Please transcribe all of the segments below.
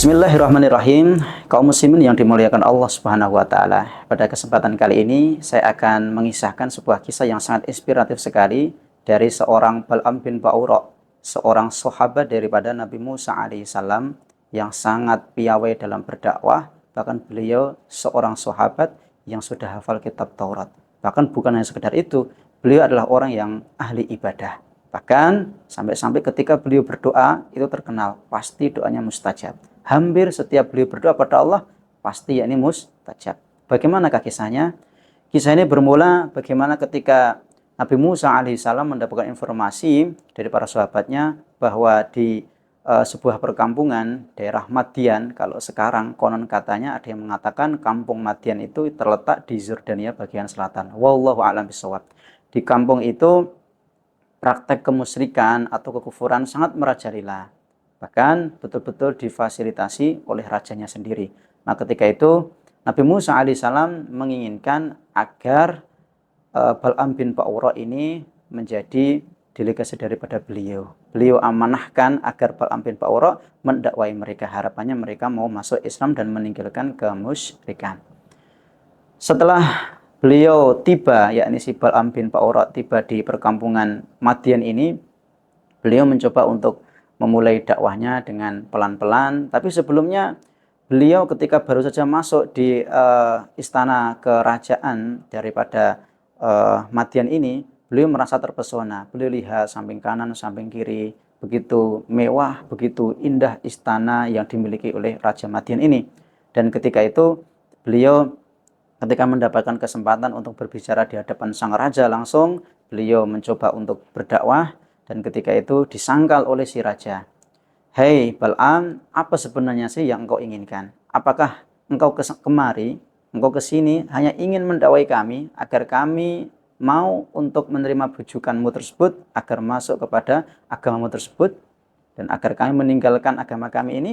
Bismillahirrahmanirrahim. Kaum muslimin yang dimuliakan Allah Subhanahu wa taala. Pada kesempatan kali ini saya akan mengisahkan sebuah kisah yang sangat inspiratif sekali dari seorang Bal'am bin Ba'ura, seorang sahabat daripada Nabi Musa alaihissalam yang sangat piawai dalam berdakwah. Bahkan beliau seorang sahabat yang sudah hafal kitab Taurat. Bahkan bukan hanya sekedar itu, beliau adalah orang yang ahli ibadah. Bahkan sampai-sampai ketika beliau berdoa itu terkenal pasti doanya mustajab. Hampir setiap beliau berdoa pada Allah pasti yakni mustajab. Bagaimanakah kisahnya? Kisah ini bermula bagaimana ketika Nabi Musa alaihissalam mendapatkan informasi dari para sahabatnya bahwa di sebuah perkampungan daerah Madian, kalau sekarang konon katanya ada yang mengatakan kampung Madian itu terletak di Yordania bagian selatan. Wallahu a'lam bishawab. Di kampung itu praktek kemusyrikan atau kekufuran sangat merajalela. Bahkan betul-betul difasilitasi oleh rajanya sendiri. Nah, ketika itu Nabi Musa alaihissalam menginginkan agar Bal'am bin Ba'ura ini menjadi delegasi daripada beliau. Beliau amanahkan agar Bal'am bin Ba'ura mendakwai mereka. Harapannya mereka mau masuk Islam dan meninggalkan kemusyrikan. Setelah beliau tiba, yakni si Bal'am bin Ba'ura tiba di perkampungan Madian ini, beliau mencoba untuk memulai dakwahnya dengan pelan-pelan. Tapi sebelumnya beliau ketika baru saja masuk di istana kerajaan daripada Madian ini, beliau merasa terpesona. Beliau lihat samping kanan, samping kiri, begitu mewah, begitu indah istana yang dimiliki oleh Raja Madian ini. Dan ketika itu beliau ketika mendapatkan kesempatan untuk berbicara di hadapan sang raja langsung, beliau mencoba untuk berdakwah. Dan ketika itu disangkal oleh si raja. Hei Bal'am, apa sebenarnya sih yang engkau inginkan? Apakah engkau kemari, engkau kesini hanya ingin mendakwai kami agar kami mau untuk menerima bujukanmu tersebut, agar masuk kepada agamamu tersebut, dan agar kami meninggalkan agama kami ini?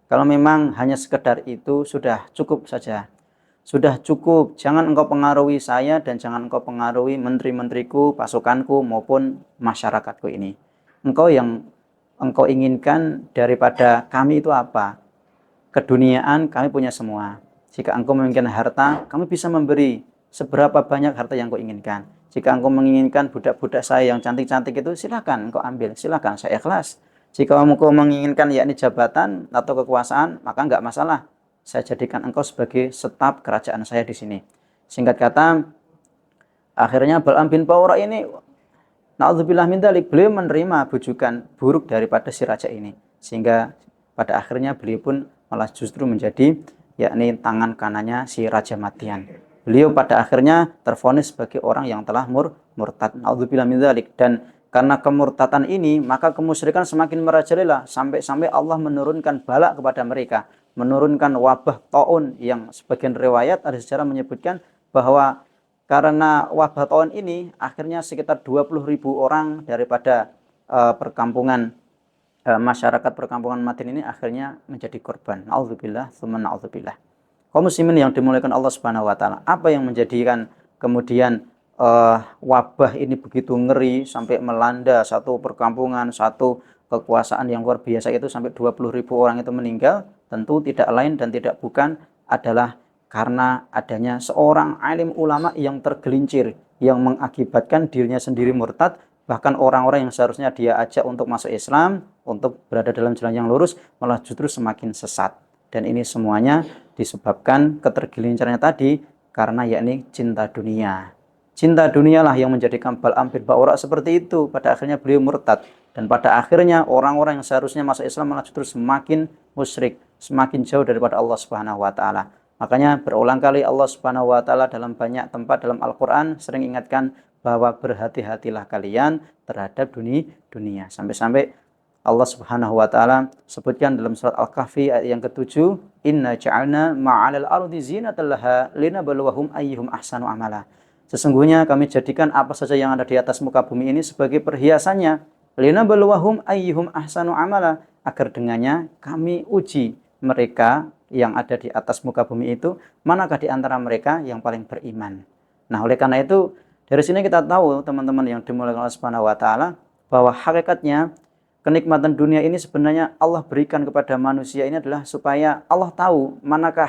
Kalau memang hanya sekedar itu sudah cukup saja. Sudah cukup, jangan engkau pengaruhi saya dan jangan engkau pengaruhi menteri-menteriku, pasukanku maupun masyarakatku ini. Engkau yang engkau inginkan daripada kami itu apa? Keduniaan kami punya semua. Jika engkau menginginkan harta, kami bisa memberi seberapa banyak harta yang engkau inginkan. Jika engkau menginginkan budak-budak saya yang cantik-cantik itu, silakan engkau ambil, silakan, saya ikhlas. Jika engkau menginginkan yakni jabatan atau kekuasaan, maka enggak masalah. Saya jadikan engkau sebagai staf kerajaan saya di sini. Singkat kata, akhirnya Bal'am bin Ba'ura ini, na'udzubillah min dzalik, beliau menerima bujukan buruk daripada si raja ini. Sehingga pada akhirnya beliau pun malah justru menjadi yakni tangan kanannya si Raja Madian. Beliau pada akhirnya tervonis sebagai orang yang telah murtad. Na'udzubillah min dzalik. Dan karena kemurtatan ini, maka kemusyrikan semakin merajalela sampai-sampai Allah menurunkan bala kepada mereka. Menurunkan wabah taun yang sebagian riwayat ada sejarah menyebutkan bahwa karena wabah taun ini akhirnya sekitar 20.000 orang daripada perkampungan masyarakat perkampungan Madian ini akhirnya menjadi korban. Na'udzubillah, tsumma na'udzubillah. Kaum muslimin yang dimuliakan Allah Subhanahu wa taala, apa yang menjadikan kemudian wabah ini begitu ngeri sampai melanda satu perkampungan, satu kekuasaan yang luar biasa itu sampai 20.000 orang itu meninggal? Tentu tidak lain dan tidak bukan adalah karena adanya seorang alim ulama yang tergelincir, yang mengakibatkan dirinya sendiri murtad, bahkan orang-orang yang seharusnya dia ajak untuk masuk Islam, untuk berada dalam jalan yang lurus, malah justru semakin sesat. Dan ini semuanya disebabkan ketergelincirannya tadi karena yakni cinta dunia. Cinta dunialah yang menjadikan Bal'am bin Ba'ura seperti itu. Pada akhirnya beliau murtad. Dan pada akhirnya orang-orang yang seharusnya masuk Islam malah justru semakin musyrik, semakin jauh daripada Allah Subhanahu wa taala. Makanya berulang kali Allah Subhanahu wa taala dalam banyak tempat dalam Al-Qur'an sering ingatkan bahwa berhati-hatilah kalian terhadap dunia. Sampai-sampai Allah Subhanahu wa taala sebutkan dalam surat Al-Kahfi ayat yang ke-7, "Inna ja'alna ma'alal ardi zinatan laha linabluwahum ayyuhum ahsanu amala." Sesungguhnya kami jadikan apa saja yang ada di atas muka bumi ini sebagai perhiasannya, linabluwahum ayyuhum ahsanu amala, agar dengannya kami uji mereka yang ada di atas muka bumi itu, manakah di antara mereka yang paling beriman. Nah, oleh karena itu dari sini kita tahu teman-teman yang dimuliakan Allah Subhanahu wa taala bahwa hakikatnya kenikmatan dunia ini sebenarnya Allah berikan kepada manusia ini adalah supaya Allah tahu manakah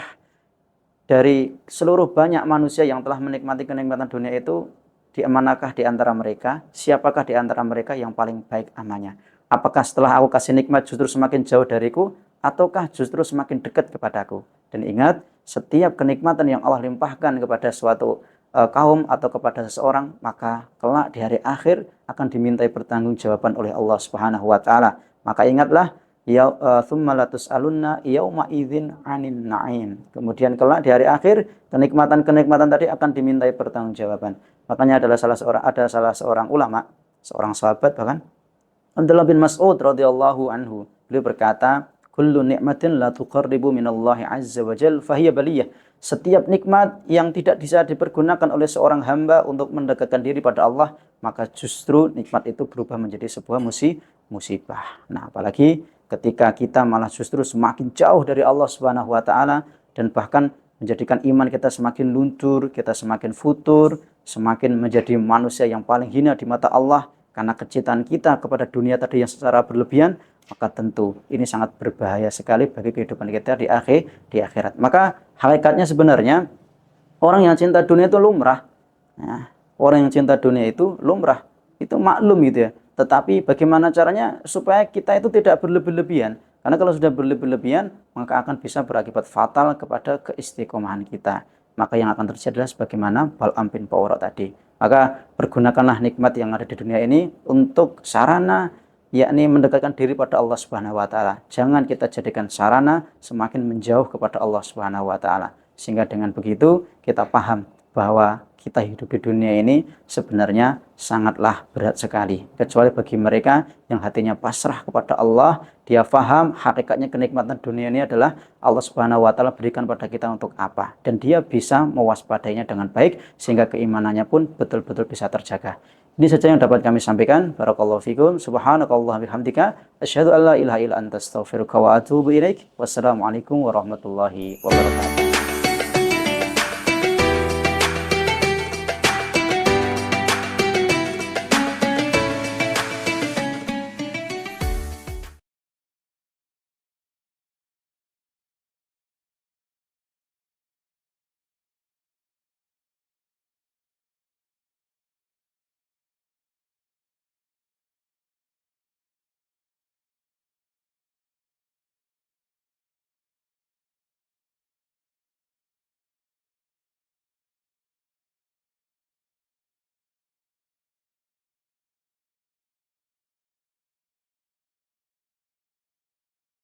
dari seluruh banyak manusia yang telah menikmati kenikmatan dunia itu, manakah di antara mereka, siapakah di antara mereka yang paling baik amalnya. Apakah setelah aku kasih nikmat justru semakin jauh dariku, ataukah justru semakin dekat kepadaku. Dan ingat, setiap kenikmatan yang Allah limpahkan kepada suatu kaum atau kepada seseorang, maka kelak di hari akhir akan dimintai pertanggungjawaban oleh Allah Subhanahu wa taala. Maka ingatlah, ya tsumma latus'alunna yauma idzin 'anin na'im. Kemudian kelak di hari akhir kenikmatan-kenikmatan tadi akan dimintai pertanggungjawaban. Makanya ada salah seorang ulama, seorang sahabat bahkan, Abdullah bin Mas'ud radhiyallahu anhu, beliau berkata, kullu ni'matin la tuqarribu minallahi azza wa jalla fahiya baliyah. Setiap nikmat yang tidak bisa dipergunakan oleh seorang hamba untuk mendekatkan diri pada Allah, maka justru nikmat itu berubah menjadi sebuah musibah. Nah, apalagi ketika kita malah justru semakin jauh dari Allah Subhanahu wa taala dan bahkan menjadikan iman kita semakin luntur, kita semakin futur, semakin menjadi manusia yang paling hina di mata Allah karena kecintaan kita kepada dunia tadi yang secara berlebihan, maka tentu ini sangat berbahaya sekali bagi kehidupan kita di akhirat. Maka hakikatnya sebenarnya orang yang cinta dunia itu lumrah. Nah, orang yang cinta dunia itu lumrah, itu maklum gitu ya. Tetapi bagaimana caranya supaya kita itu tidak berlebih-lebihan? Karena kalau sudah berlebih-lebihan, maka akan bisa berakibat fatal kepada keistiqomahan kita. Maka yang akan terjadi adalah sebagaimana Bal'am bin Ba'urah tadi. Maka pergunakanlah nikmat yang ada di dunia ini untuk sarana, yakni mendekatkan diri pada Allah Subhanahu wa taala. Jangan kita jadikan sarana semakin menjauh kepada Allah Subhanahu wa taala. Sehingga dengan begitu kita paham bahwa kita hidup di dunia ini sebenarnya sangatlah berat sekali. Kecuali bagi mereka yang hatinya pasrah kepada Allah, dia paham hakikatnya kenikmatan dunia ini adalah Allah Subhanahu wa taala berikan pada kita untuk apa, dan dia bisa mewaspadainya dengan baik sehingga keimanannya pun betul-betul bisa terjaga. Ini saja yang dapat kami sampaikan. Barakallahu fikum. Subhanakallah bihamdika asyhadu an la ilaha illa anta astaghfiruka wa atubu ilaik. Wassalamualaikum warahmatullahi wabarakatuh.